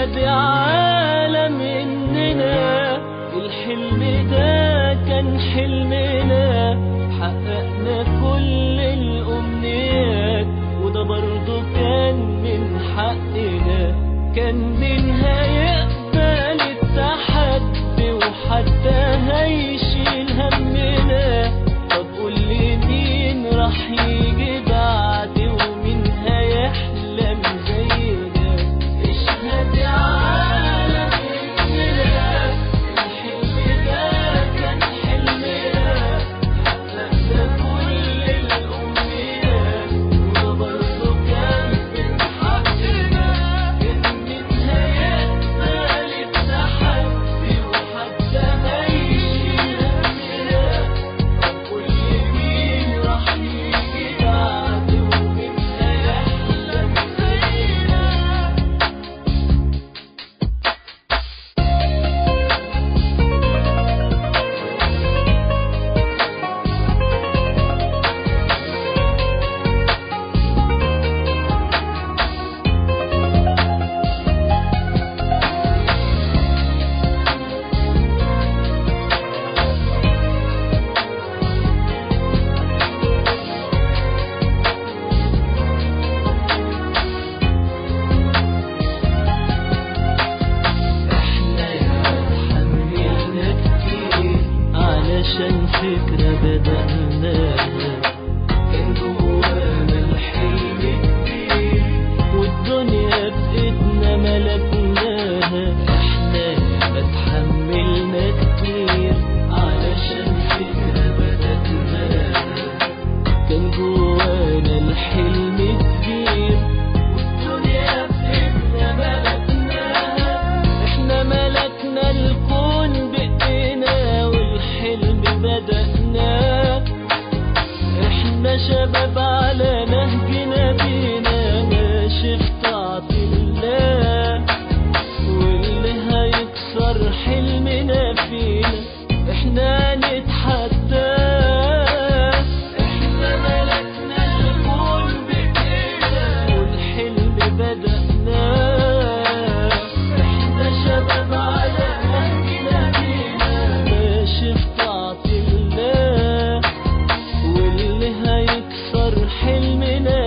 اشهد يا عالم اننا الحلم ده كان حلمنا، حققنا كل الامنيات وده برضو كان من حقنا. كان مين هيقبل التحدي وحتى هيشيل همنا؟ طب قولي مين راح يجي بعدي ومين هيحلم زينا؟ اشهد يا عالم اننا الحلم ده كان حلمنا، حققنا كل الامنيات وده برضو كان من حقنا. كان مين هيقبل التحدي وحتى هيشيل همنا؟ طب قولي مين راح يجي بعدي ومين هيحلم زينا؟ علشان فكرة بدأناها كان جوانا الحلم كبير والدنيا بإيدنا ملكناها. احنا ما اتحملنا كتير علشان فكرة بدأناها كان جوانا الحلم كبير والدنيا بإيدنا ملكناها. احنا ملكنا الكون بإيدينا والحلم بدأناه. احنا شباب على نهجنا بينا ماشي في طاعة الله، واللي هيكسر حلمنا فينا احنا نتحداه. احنا ملكنا الكون بإيدينا والحلم بدأناه. احنا شباب على نهجنا بينا ماشي في طاعة الله، واللي هيكسر حلمنا